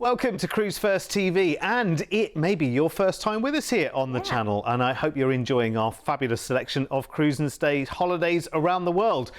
Welcome to Cruise1st TV, and it may be your first time with us here on the channel, and I hope you're enjoying our fabulous selection of cruise and stay holidays around the world.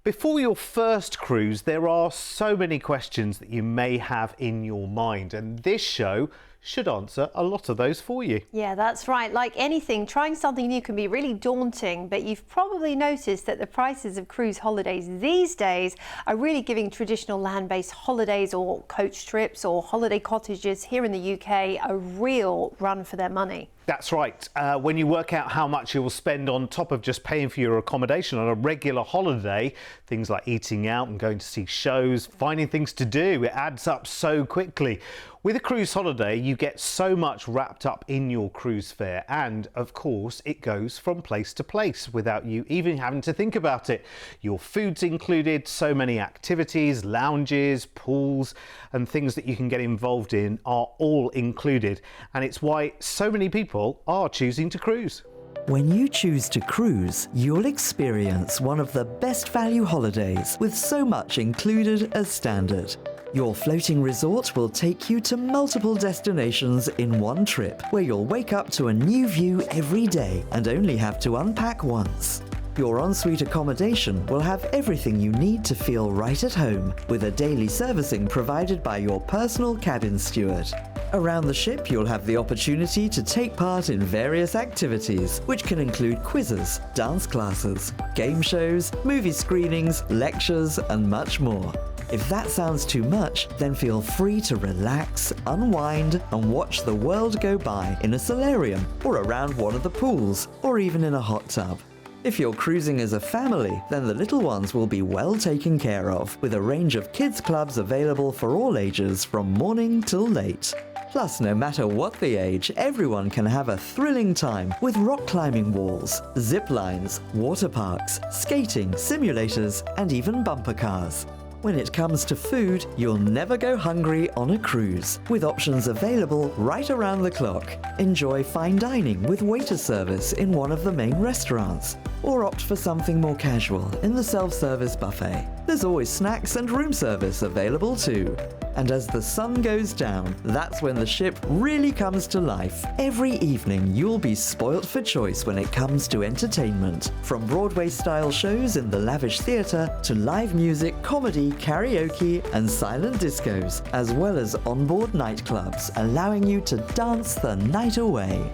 Before your first cruise, there are so many questions that you may have in your mind, and this show should answer a lot of those for you. Yeah, that's right. Like anything, trying something new can be really daunting, but you've probably noticed that the prices of cruise holidays these days are really giving traditional land-based holidays or coach trips or holiday cottages here in the UK a real run for their money. That's right. When you work out how much you will spend on top of just paying for your accommodation on a regular holiday, things like eating out and going to see shows, finding things to do, it adds up so quickly. With a cruise holiday, you get so much wrapped up in your cruise fare, and of course it goes from place to place without you even having to think about it. Your food's included, so many activities, lounges, pools and things that you can get involved in are all included, and it's why so many people are choosing to cruise. When you choose to cruise, you'll experience one of the best value holidays with so much included as standard. Your floating resort will take you to multiple destinations in one trip, where you'll wake up to a new view every day and only have to unpack once. Your ensuite accommodation will have everything you need to feel right at home, with a daily servicing provided by your personal cabin steward. Around the ship, you'll have the opportunity to take part in various activities, which can include quizzes, dance classes, game shows, movie screenings, lectures, and much more. If that sounds too much, then feel free to relax, unwind, and watch the world go by in a solarium or around one of the pools, or even in a hot tub. If you're cruising as a family, then the little ones will be well taken care of, with a range of kids clubs available for all ages from morning till late. Plus, no matter what the age, everyone can have a thrilling time with rock climbing walls, zip lines, water parks, skating, simulators, and even bumper cars. When it comes to food, you'll never go hungry on a cruise, with options available right around the clock. Enjoy fine dining with waiter service in one of the main restaurants, or opt for something more casual in the self-service buffet. There's always snacks and room service available too. And as the sun goes down, that's when the ship really comes to life. Every evening, you'll be spoilt for choice when it comes to entertainment. From Broadway-style shows in the lavish theatre to live music, comedy, karaoke, and silent discos, as well as onboard nightclubs, allowing you to dance the night away.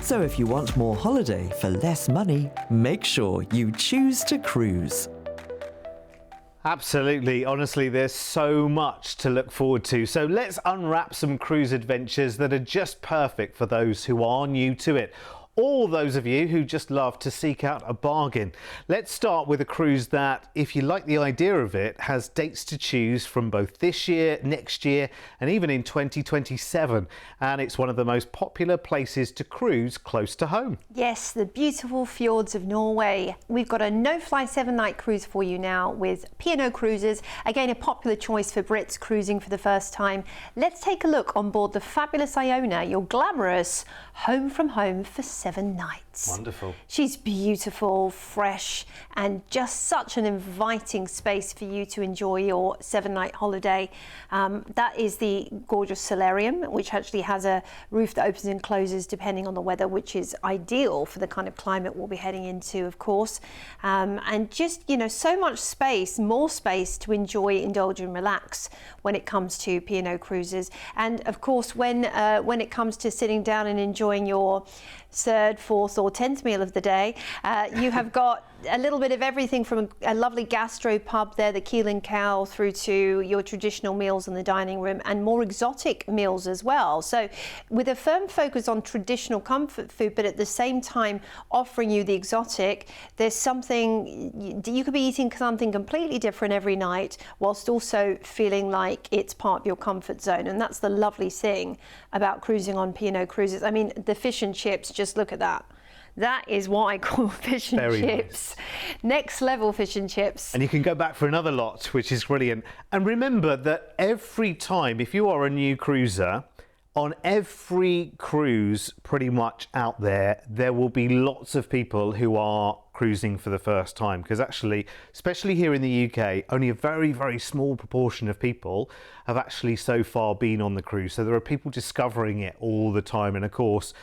So if you want more holiday for less money, make sure you choose to cruise. Absolutely. Honestly, there's so much to look forward to. So let's unwrap some cruise adventures that are just perfect for those who are new to it. All those of you who just love to seek out a bargain. Let's start with a cruise that, if you like the idea of it, has dates to choose from both this year, next year, and even in 2027. And it's one of the most popular places to cruise close to home. Yes, the beautiful fjords of Norway. We've got a no-fly 7-night cruise for you now with P&O Cruises. Again, a popular choice for Brits cruising for the first time. Let's take a look on board the fabulous Iona, your glamorous home from home for 7 nights. Wonderful. She's beautiful, fresh, and just such an inviting space for you to enjoy your 7-night holiday. That is the gorgeous solarium, which actually has a roof that opens and closes depending on the weather, which is ideal for the kind of climate we'll be heading into, of course. And just, you know, so much space, more space to enjoy, indulge and relax when it comes to P&O Cruises. And of course, when it comes to sitting down and enjoying your 3rd, 4th or 10th meal of the day, you have got a little bit of everything from a lovely gastro pub there, the Keel and Cow, through to your traditional meals in the dining room and more exotic meals as well. So with a firm focus on traditional comfort food, but at the same time offering you the exotic, there's something, you could be eating something completely different every night whilst also feeling like it's part of your comfort zone. And that's the lovely thing about cruising on P&O Cruises. I mean, the fish and chips, just look at that. That is what I call fish and chips. Nice. Next level fish and chips. And you can go back for another lot, which is brilliant. And remember that every time, if you are a new cruiser, on every cruise pretty much out there, there will be lots of people who are cruising for the first time, because actually, especially here in the UK, only a very, very small proportion of people have actually so far been on the cruise. So there are people discovering it all the time, and of course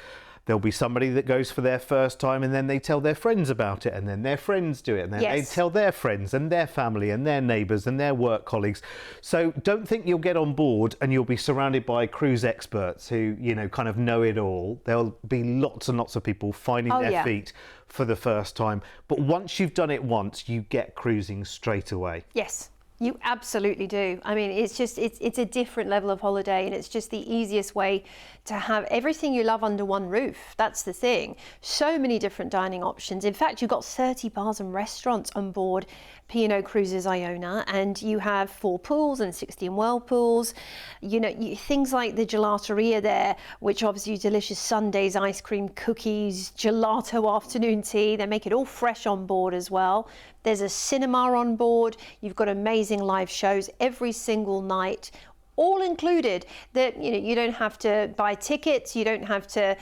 there'll be somebody that goes for their first time and then they tell their friends about it, and then their friends do it, and then they tell their friends and their family and their neighbours and their work colleagues. So don't think you'll get on board and you'll be surrounded by cruise experts who, you know, kind of know it all. There'll be lots and lots of people finding their feet for the first time. But once you've done it once, you get cruising straight away. Yes. You absolutely do. I mean, it's just, it's a different level of holiday, and it's just the easiest way to have everything you love under one roof. That's the thing. So many different dining options. In fact, you've got 30 bars and restaurants on board P&O Cruises Iona, and you have 4 pools and 16 whirlpools. You know, things like the gelateria there, which obviously delicious sundaes, ice cream, cookies, gelato afternoon tea. They make it all fresh on board as well. There's a cinema on board. You've got amazing live shows every single night, all included. That, you know, you don't have to buy tickets, you don't have to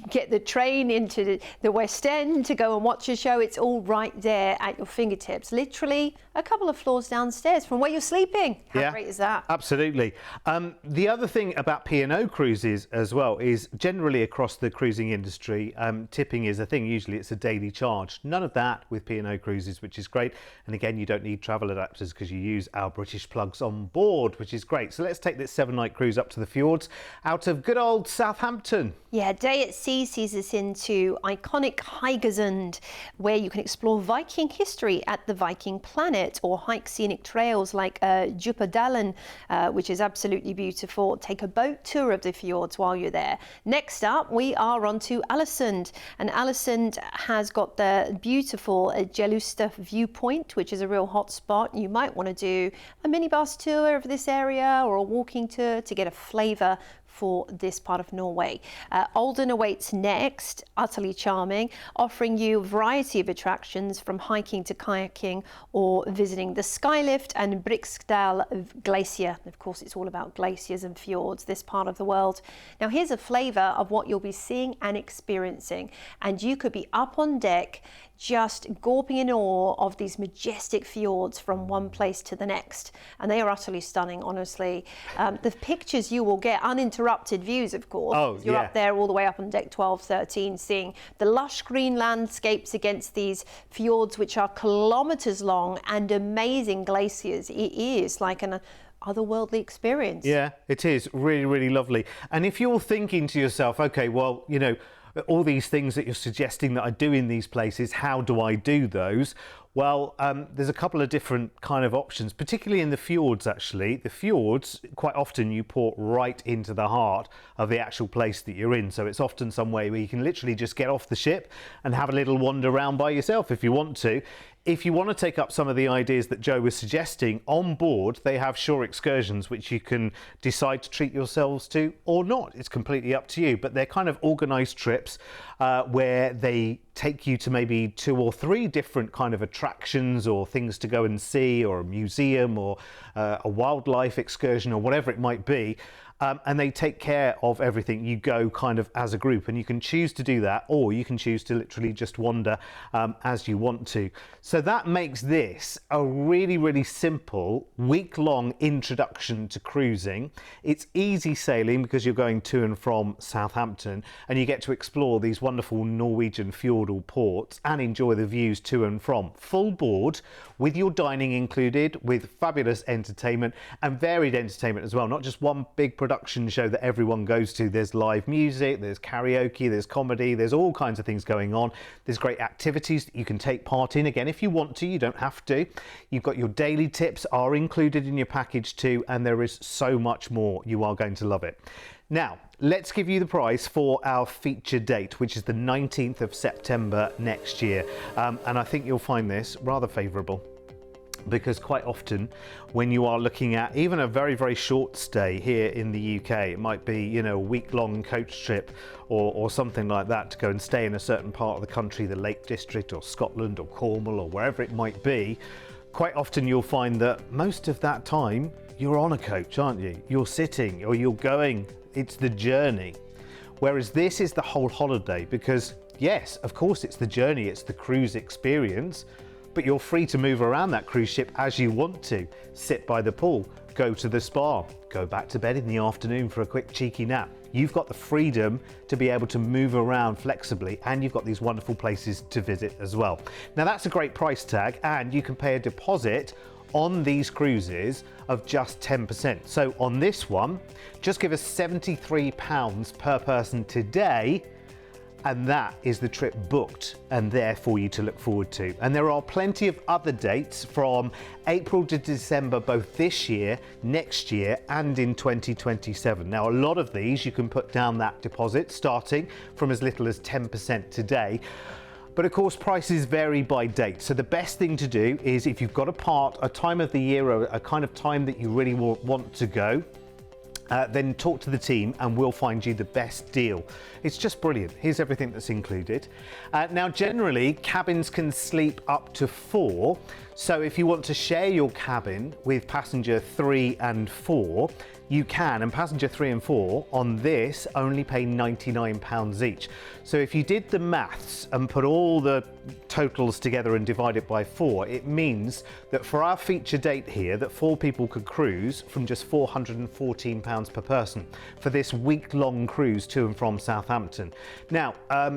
get the train into the West End to go and watch a show. It's all right there at your fingertips, literally a couple of floors downstairs from where you're sleeping. How great is that? Absolutely. The other thing about P&O Cruises as well is generally across the cruising industry, tipping is a thing. Usually it's a daily charge. None of that with P&O Cruises, which is great. And again, you don't need travel adapters because you use our British plugs on board, which is great. So let's take this 7-night cruise up to the fjords out of good old Southampton. Yeah, day at sea sees us into iconic Haugesund, where you can explore Viking history at the Viking planet, or hike scenic trails like Djupadalen, which is absolutely beautiful. Take a boat tour of the fjords while you're there. Next up, we are on to Ålesund, and Ålesund has got the beautiful Gelusta viewpoint, which is a real hot spot. You might want to do a minibus tour of this area or a walking tour to get a flavour for this part of Norway. Olden awaits next, utterly charming, offering you a variety of attractions from hiking to kayaking or visiting the Skylift and Briksdal Glacier. Of course, it's all about glaciers and fjords, this part of the world. Now, here's a flavour of what you'll be seeing and experiencing, and you could be up on deck just gawping in awe of these majestic fjords from one place to the next. And they are utterly stunning, honestly. The pictures you will get, uninterrupted views, of course. Oh, You're up there all the way up on deck 12, 13, seeing the lush green landscapes against these fjords, which are kilometres long, and amazing glaciers. It is like an otherworldly experience. Yeah, it is really, really lovely. And if you're thinking to yourself, okay, well, you know, all these things that you're suggesting that I do in these places, how do I do those? Well, there's a couple of different kind of options, particularly in the fjords, actually. The fjords, quite often you port right into the heart of the actual place that you're in. So it's often somewhere where you can literally just get off the ship and have a little wander around by yourself if you want to. If you want to take up some of the ideas that Joe was suggesting, on board they have shore excursions which you can decide to treat yourselves to or not. It's completely up to you, but they're kind of organised trips where they take you to maybe 2 or 3 different kind of attractions or things to go and see, or a museum, or a wildlife excursion, or whatever it might be. And they take care of everything. You go kind of as a group, and you can choose to do that, or you can choose to literally just wander as you want to. So that makes this a really, really simple week-long introduction to cruising. It's easy sailing because you're going to and from Southampton, and you get to explore these wonderful Norwegian fjordal ports and enjoy the views to and from. Full board with your dining included, with fabulous entertainment and varied entertainment as well, not just one big production show that everyone goes to. There's live music, there's karaoke, there's comedy, there's all kinds of things going on. There's great activities that you can take part in. Again, if you want to, you don't have to. You've got your daily tips are included in your package too, and there is so much more. You are going to love it. Now, let's give you the price for our feature date, which is the 19th of September next year. And I think you'll find this rather favourable, because quite often when you are looking at even a very, very short stay here in the UK, it might be, you know, a week-long coach trip or something like that to go and stay in a certain part of the country, the Lake District or Scotland or Cornwall or wherever it might be. Quite often you'll find that most of that time you're on a coach, aren't you? You're sitting or you're going. It's the journey. Whereas this is the whole holiday because, yes, of course it's the journey, it's the cruise experience, but you're free to move around that cruise ship as you want to. Sit by the pool, go to the spa, go back to bed in the afternoon for a quick cheeky nap. You've got the freedom to be able to move around flexibly, and you've got these wonderful places to visit as well. Now that's a great price tag, and you can pay a deposit on these cruises of just 10%. So on this one, just give us £73 per person today, and that is the trip booked and there for you to look forward to. And there are plenty of other dates from April to December, both this year, next year, and in 2027. Now, a lot of these you can put down that deposit starting from as little as 10% today. But of course, prices vary by date. So the best thing to do is, if you've got a time of the year or a kind of time that you really want to go, then talk to the team and we'll find you the best deal. It's just brilliant. Here's everything that's included. Now, generally, cabins can sleep up to 4. So if you want to share your cabin with passenger 3 and 4, you can, and passenger 3 and 4 on this only pay £99 each. So if you did the maths and put all the totals together and divide it by 4, it means that for our feature date here, that 4 people could cruise from just £414 per person for this week-long cruise to and from Southampton. Now,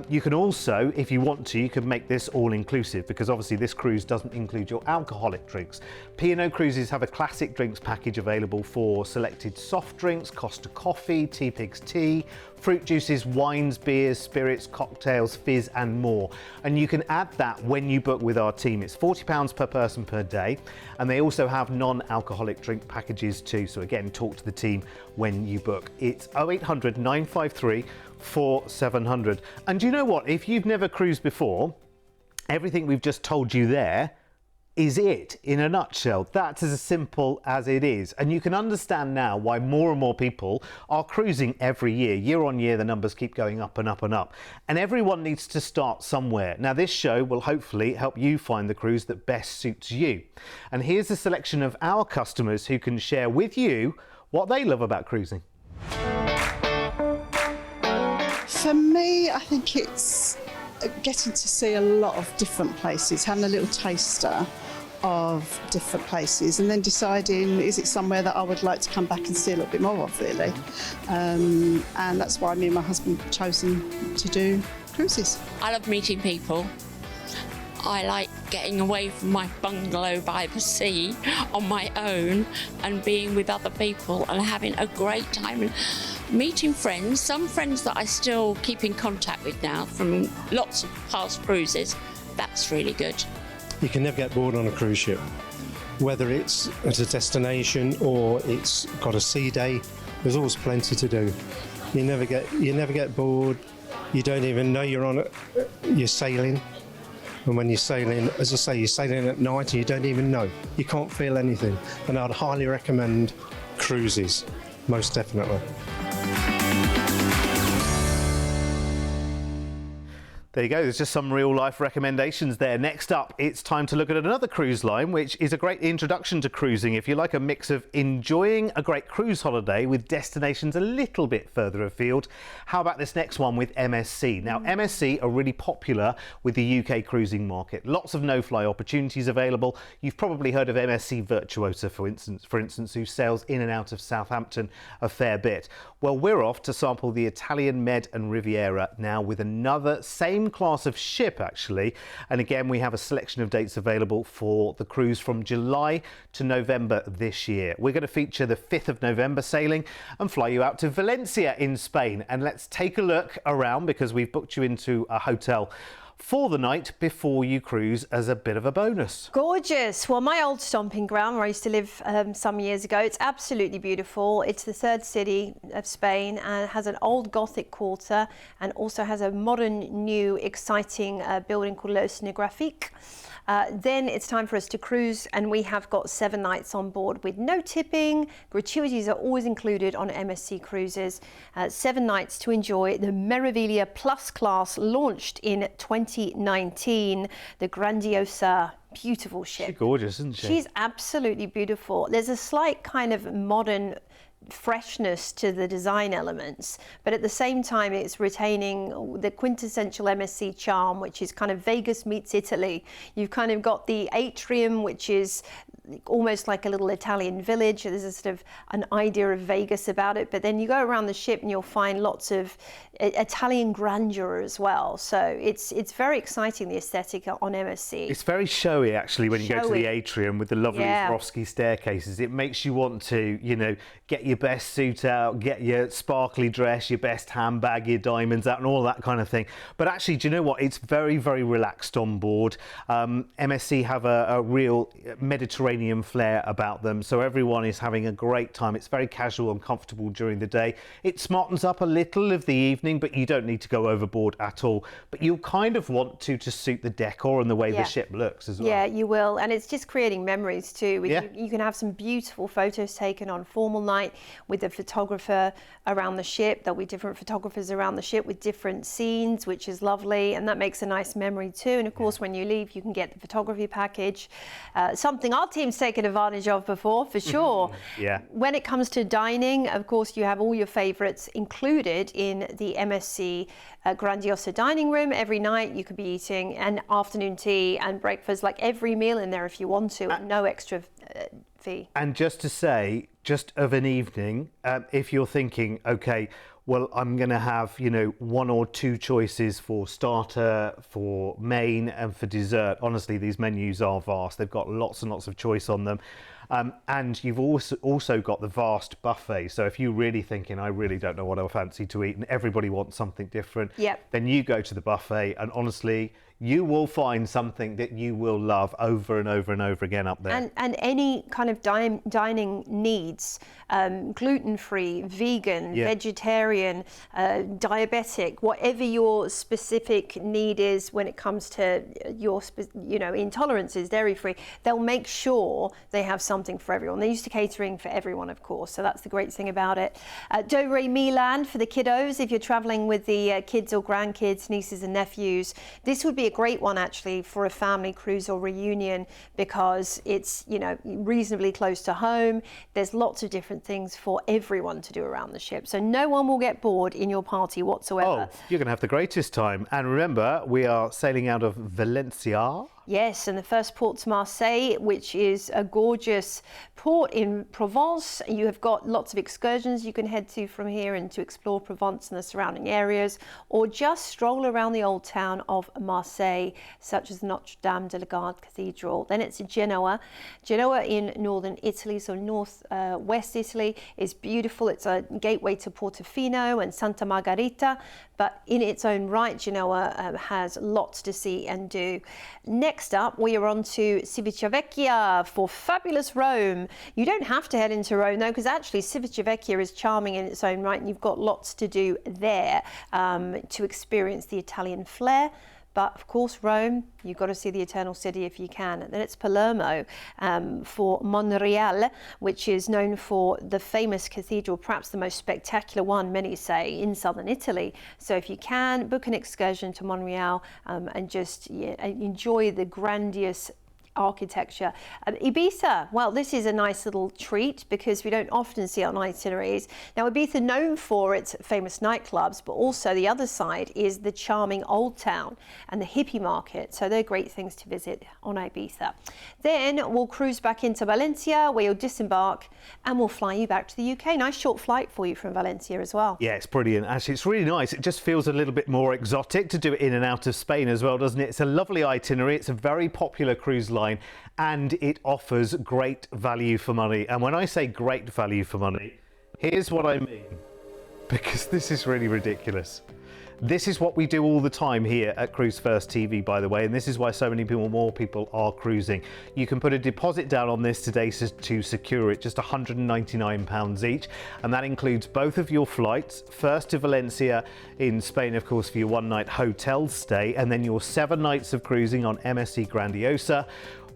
you can also, if you want to, you can make this all-inclusive, because obviously this cruise doesn't include your alcoholic drinks. P&O Cruises have a classic drinks package available for selected soft drinks, Costa Coffee, Teapig's Tea, fruit juices, wines, beers, spirits, cocktails, fizz and more. And you can add that when you book with our team. It's £40 per person per day, and they also have non-alcoholic drink packages too. So again, talk to the team when you book. It's 0800 953 4700. And do you know what? If you've never cruised before, everything we've just told you there is it in a nutshell. That's as simple as it is. And you can understand now why more and more people are cruising every year. Year on year, the numbers keep going up and up and up. And everyone needs to start somewhere. Now, this show will hopefully help you find the cruise that best suits you. And here's a selection of our customers who can share with you what they love about cruising. For me, I think it's getting to see a lot of different places, having a little taster of different places, and then deciding, is it somewhere that I would like to come back and see a little bit more of, really. And that's why me and my husband have chosen to do cruises. I love meeting people. I like getting away from my bungalow by the sea on my own and being with other people and having a great time. Meeting friends, some friends that I still keep in contact with now from lots of past cruises. That's really good. You can never get bored on a cruise ship. Whether it's at a destination or it's got a sea day, there's always plenty to do. You never get bored. You don't even know you're on it. You're sailing. And when you're sailing, as I say, you're sailing at night and you don't even know. You can't feel anything. And I'd highly recommend cruises, most definitely. There you go, there's just some real life recommendations there. Next up, it's time to look at another cruise line, which is a great introduction to cruising if you like a mix of enjoying a great cruise holiday with destinations a little bit further afield. How about this next one with MSC? Now, MSC are really popular with the UK cruising market. Lots of no-fly opportunities available. You've probably heard of MSC Virtuosa, for instance, who sails in and out of Southampton a fair bit. Well, we're off to sample the Italian Med and Riviera now with another same class of ship, actually. And again, we have a selection of dates available for the cruise from July to November this year. We're going to feature the 5th of November sailing and fly you out to Valencia in Spain. And let's take a look around, because we've booked you into a hotel for the night before you cruise as a bit of a bonus. Gorgeous. Well, my old stomping ground where I used to live some years ago, it's absolutely beautiful. It's the third city of Spain and has an old Gothic quarter and also has a modern, new, exciting building called L'Oceanographique. Then it's time for us to cruise, and we have got 7 nights on board with no tipping. Gratuities are always included on MSC Cruises. 7 nights to enjoy the Meraviglia Plus class, launched in 2019. The Grandiosa, beautiful ship. She's gorgeous, isn't she? She's absolutely beautiful. There's a slight kind of modern freshness to the design elements, but at the same time it's retaining the quintessential MSC charm, which is kind of Vegas meets Italy. You've kind of got the atrium, which is almost like a little Italian village. There's a sort of an idea of Vegas about it, but then you go around the ship and you'll find lots of Italian grandeur as well. So it's very exciting, the aesthetic on MSC. It's very showy actually when you go to the atrium with the lovely Swarovski staircases. It makes you want to, you know, get your best suit out, get your sparkly dress, your best handbag, your diamonds out and all that kind of thing. But actually, do you know what? It's very, very relaxed on board. MSC have a real Mediterranean flair about them, so everyone is having a great time. It's very casual and comfortable during the day. It smartens up a little of the evening, but you don't need to go overboard at all. But you'll kind of want to suit the decor and the way the ship looks as well. Yeah, you will, and it's just creating memories too. You can have some beautiful photos taken on formal night with a photographer around the ship. There'll be different photographers around the ship with different scenes, which is lovely, and that makes a nice memory too. And of course, when you leave, you can get the photography package, something our team's taken advantage of before, for sure. When it comes to dining, of course, you have all your favorites included in the MSC Grandiosa dining room. Every night you could be eating an afternoon tea and breakfast, like every meal in there if you want to, at no extra fee. And just to say, just of an evening, if you're thinking, okay, well, I'm going to have, you know, 1 or 2 choices for starter, for main and for dessert. Honestly, these menus are vast. They've got lots and lots of choice on them. And you've also got the vast buffet. So if you're really thinking, I really don't know what I fancy to eat and everybody wants something different, then you go to the buffet and honestly, you will find something that you will love over and over and over again up there. And any kind of dining needs, gluten-free, vegan, vegetarian, diabetic, whatever your specific need is when it comes to your, intolerances, dairy-free, they'll make sure they have something for everyone. They're used to catering for everyone, of course, so that's the great thing about it. Do Re Mi Land for the kiddos, if you're traveling with the kids or grandkids, nieces and nephews. This would be a great one actually for a family cruise or reunion because it's, reasonably close to home. There's lots of different things for everyone to do around the ship, so no one will get bored in your party whatsoever. Oh, you're going to have the greatest time. And remember, we are sailing out of Valencia. Yes, and the first port's Marseille, which is a gorgeous port in Provence. You have got lots of excursions you can head to from here and to explore Provence and the surrounding areas, or just stroll around the old town of Marseille, such as Notre Dame de la Garde Cathedral. Then it's Genoa. Genoa in northern Italy, so north-west Italy, is beautiful. It's a gateway to Portofino and Santa Margherita, but in its own right, Genoa has lots to see and do. Next up, we are on to Civitavecchia for fabulous Rome. You don't have to head into Rome though, because actually Civitavecchia is charming in its own right, and you've got lots to do there to experience the Italian flair. But of course, Rome, you've got to see the Eternal City if you can. And then it's Palermo for Monreale, which is known for the famous cathedral, perhaps the most spectacular one, many say, in southern Italy. So if you can, book an excursion to Monreale and just enjoy the grandiose architecture. Ibiza, well, this is a nice little treat because we don't often see it on itineraries. Now, Ibiza known for its famous nightclubs, but also the other side is the charming old town and the hippie market. So they're great things to visit on Ibiza. Then we'll cruise back into Valencia, where you'll disembark and we'll fly you back to the UK. Nice short flight for you from Valencia as well. Yeah, it's brilliant. Actually, it's really nice. It just feels a little bit more exotic to do it in and out of Spain as well, doesn't it? It's a lovely itinerary. It's a very popular cruise line, and it offers great value for money. And when I say great value for money, here's what I mean, because this is really ridiculous. This is what we do all the time here at Cruise1st TV, by the way, and this is why so many more people are cruising. You can put a deposit down on this today to secure it, just £199 each, and that includes both of your flights, first to Valencia in Spain, of course, for your one-night hotel stay, and then your 7 nights of cruising on MSC Grandiosa,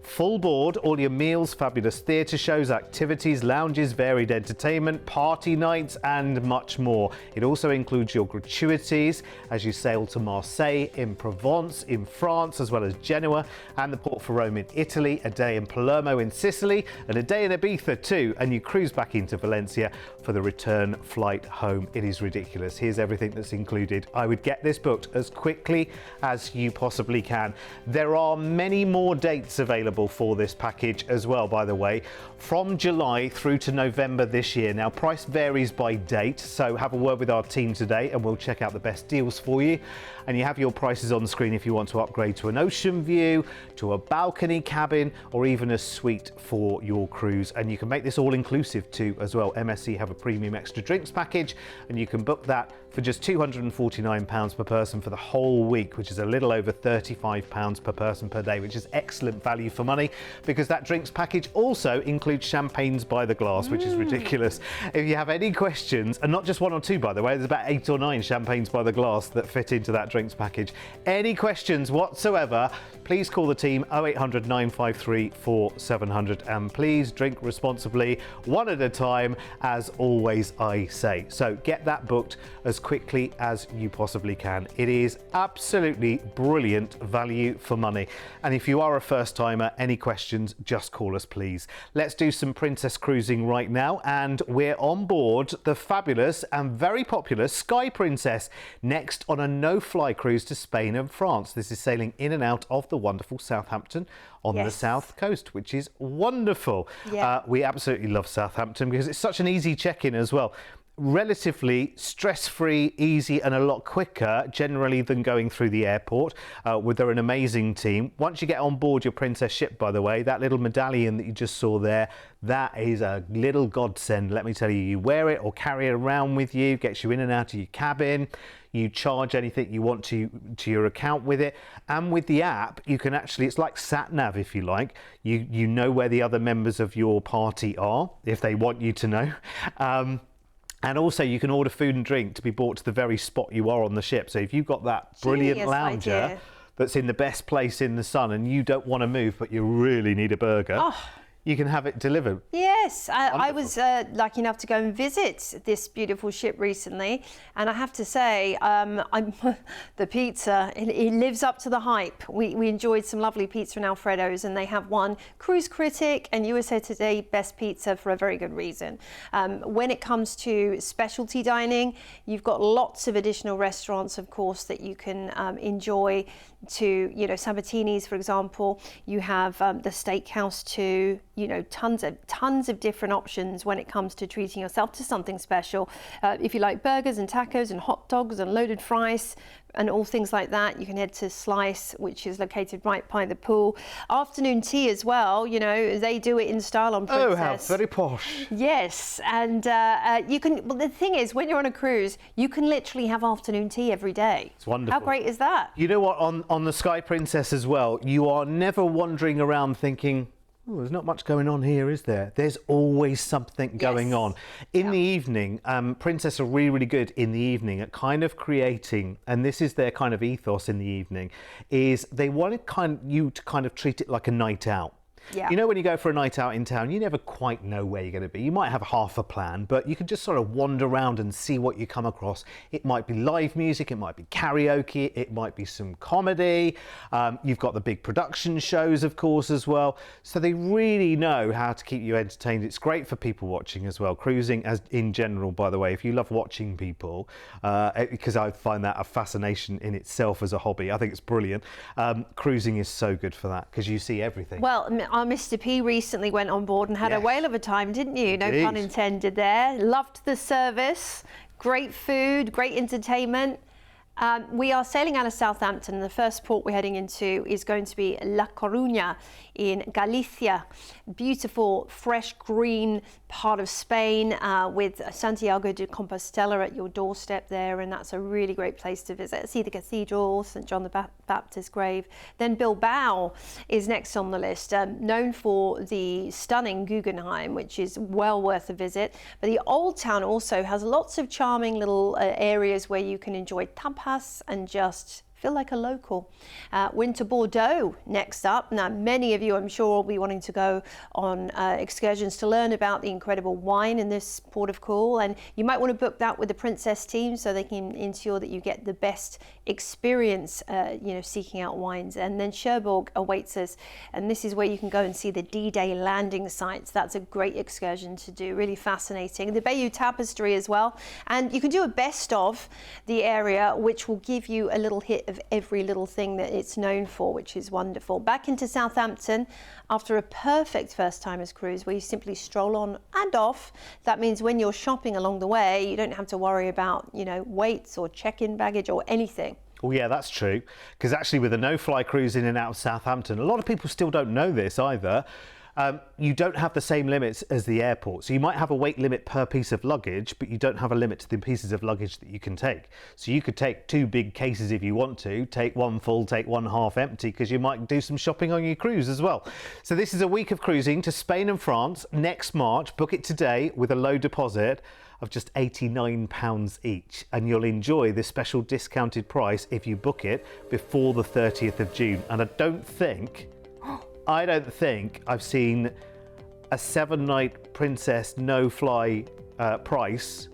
Full board, all your meals, fabulous theatre shows, activities, lounges, varied entertainment, party nights and much more. It also includes your gratuities as you sail to Marseille, in Provence, in France, as well as Genoa and the Port for Rome in Italy, a day in Palermo in Sicily and a day in Ibiza too, and you cruise back into Valencia for the return flight home. It is ridiculous. Here's everything that's included. I would get this booked as quickly as you possibly can. There are many more dates available for this package as well, by the way, from July through to November this year. Now, price varies by date, so have a word with our team today and we'll check out the best deals for you. And you have your prices on the screen if you want to upgrade to an ocean view, to a balcony cabin, or even a suite for your cruise. And you can make this all inclusive too as well. MSC have a premium extra drinks package and you can book that for just £249 per person for the whole week, which is a little over £35 per person per day, which is excellent value for money because that drinks package also includes champagnes by the glass, which is ridiculous. If you have any questions, and not just one or two, by the way, there's about 8 or 9 champagnes by the glass that fit into that drinks package. Any questions whatsoever, please call the team 0800 953 4700 and please drink responsibly, one at a time, as always I say. So get that booked as quickly as you possibly can. It is absolutely brilliant value for money. And if you are a first timer, any questions, just call us please. Let's do some princess cruising right now, and we're on board the fabulous and very popular Sky Princess, next on a no-fly cruise to Spain and France. This is sailing in and out of the wonderful Southampton on the south coast, which is wonderful. We absolutely love Southampton because it's such an easy check-in as well. Relatively stress-free, easy and a lot quicker generally than going through the airport. They're an amazing team. Once you get on board your princess ship, by the way, that little medallion that you just saw there, that is a little godsend, let me tell you. You wear it or carry it around with you, gets you in and out of your cabin. You charge anything you want to your account with it, and with the app you can actually, it's like sat nav if you like. You know where the other members of your party are if they want you to know. And also you can order food and drink to be brought to the very spot you are on the ship. So if you've got that brilliant lounger that's in the best place in the sun and you don't want to move but you really need a burger, you can have it delivered. Yes, I was lucky enough to go and visit this beautiful ship recently, and I have to say, the pizza, it lives up to the hype. We enjoyed some lovely pizza and Alfredos, and they have won Cruise Critic and USA Today Best Pizza for a very good reason. When it comes to specialty dining, you've got lots of additional restaurants, of course, that you can enjoy. To, you know, Sabatini's, for example. You have the steakhouse too. You know, tons of different options when it comes to treating yourself to something special. If you like burgers and tacos and hot dogs and loaded fries and all things like that, you can head to Slice, which is located right by the pool. Afternoon tea as well, you know, they do it in style on Princess. Oh, how very posh. Yes, and you can, well, the thing is, when you're on a cruise, you can literally have afternoon tea every day. It's wonderful. How great is that? You know what, on the Sky Princess as well, you are never wandering around thinking, oh, there's not much going on here, is there? There's always something going on. In the evening, Princess are really, really good in the evening at kind of creating, and this is their kind of ethos in the evening, is they want you to kind of treat it like a night out. Yeah. You know, when you go for a night out in town, you never quite know where you're going to be. You might have half a plan, but you can just sort of wander around and see what you come across. It might be live music, it might be karaoke, it might be some comedy. You've got the big production shows, of course, as well. So they really know how to keep you entertained. It's great for people watching as well. Cruising as in general, by the way, if you love watching people, because I find that a fascination in itself as a hobby. I think it's brilliant. Cruising is so good for that because you see everything. Well, our Mr. P recently went on board and had a whale of a time, didn't you? No Indeed. pun intended there. Loved the service, great food, great entertainment. We are sailing out of Southampton. The first port we're heading into is going to be La Coruña in Galicia. Beautiful, fresh, green part of Spain with Santiago de Compostela at your doorstep there, and that's a really great place to visit. See the cathedral, St. John the Baptist's grave. Then Bilbao is next on the list, known for the stunning Guggenheim, which is well worth a visit. But the Old Town also has lots of charming little areas where you can enjoy tapas and just Feel like a local. Winter Bordeaux next up. Now, many of you, I'm sure, will be wanting to go on excursions to learn about the incredible wine in this port of call, and you might want to book that with the Princess team so they can ensure that you get the best experience, seeking out wines. And then Cherbourg awaits us, and this is where you can go and see the D-Day landing sites. That's a great excursion to do, really fascinating. The Bayeux Tapestry as well, and you can do a best of the area, which will give you a little hit of every little thing that it's known for, which is wonderful. Back into Southampton after a perfect first-timers cruise where you simply stroll on and off. That means when you're shopping along the way, you don't have to worry about, weights or check-in baggage or anything. Oh yeah, that's true. Because actually with a no-fly cruise in and out of Southampton, a lot of people still don't know this either. You don't have the same limits as the airport. So you might have a weight limit per piece of luggage, but you don't have a limit to the pieces of luggage that you can take. So you could take 2 big cases if you want to, take 1 full, take 1 half empty, because you might do some shopping on your cruise as well. So this is a week of cruising to Spain and France next March. Book it today with a low deposit of just £89 each, and you'll enjoy this special discounted price if you book it before the 30th of June. And I don't think I've seen a 7-night Princess no-fly price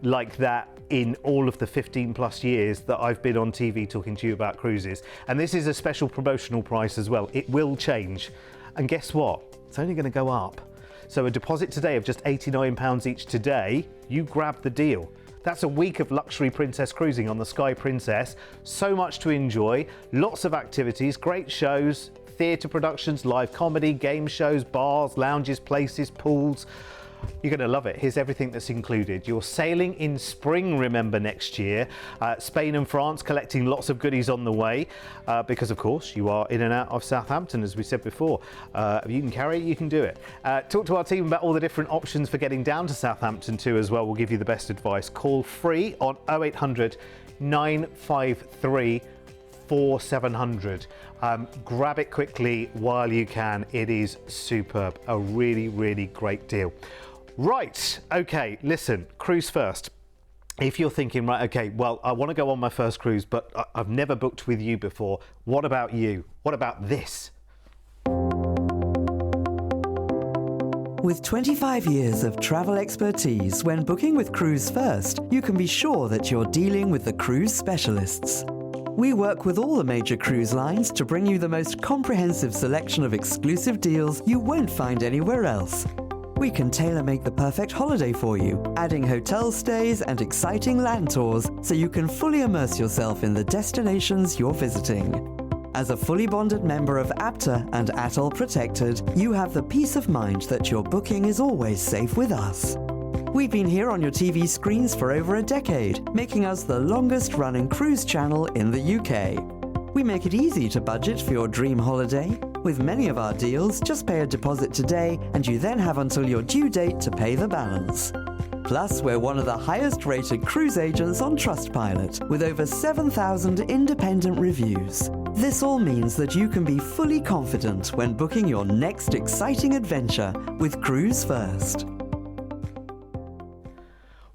like that in all of the 15+ years that I've been on TV talking to you about cruises. And this is a special promotional price as well. It will change. And guess what? It's only going to go up. So a deposit today of just £89 each today, you grab the deal. That's a week of luxury princess cruising on the Sky Princess. So much to enjoy, lots of activities, great shows, theatre productions, live comedy, game shows, bars, lounges, places, pools. You're going to love it. Here's everything that's included. You're sailing in spring, remember, next year. Spain and France, collecting lots of goodies on the way because, of course, you are in and out of Southampton, as we said before. If you can carry it, you can do it. Talk to our team about all the different options for getting down to Southampton too as well. We'll give you the best advice. Call free on 0800 953 4700. Grab it quickly while you can. It is superb. A really, really great deal. Right, okay, listen, Cruise1st. If you're thinking, right, okay, well, I want to go on my first cruise, but I've never booked with you before. What about you? What about this? With 25 years of travel expertise, when booking with Cruise1st, you can be sure that you're dealing with the cruise specialists. We work with all the major cruise lines to bring you the most comprehensive selection of exclusive deals you won't find anywhere else. We can tailor-make the perfect holiday for you, adding hotel stays and exciting land tours so you can fully immerse yourself in the destinations you're visiting. As a fully bonded member of APTA and ATOL Protected, you have the peace of mind that your booking is always safe with us. We've been here on your TV screens for over a decade, making us the longest-running cruise channel in the UK. We make it easy to budget for your dream holiday. With many of our deals, just pay a deposit today and you then have until your due date to pay the balance. Plus, we're one of the highest-rated cruise agents on Trustpilot, with over 7,000 independent reviews. This all means that you can be fully confident when booking your next exciting adventure with Cruise1st.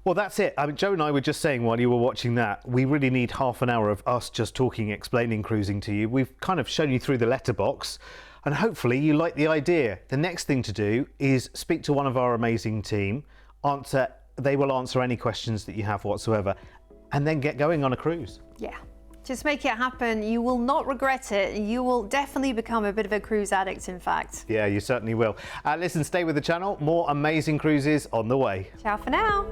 Well, that's it. I mean, Joe and I were just saying while you were watching that, we really need half an hour of us just talking, explaining cruising to you. We've kind of shown you through the letterbox, and hopefully you like the idea. The next thing to do is speak to one of our amazing team. They will answer any questions that you have whatsoever, and then get going on a cruise. Yeah. Just make it happen. You will not regret it. You will definitely become a bit of a cruise addict, in fact. Yeah, you certainly will. Listen, stay with the channel. More amazing cruises on the way. Ciao for now.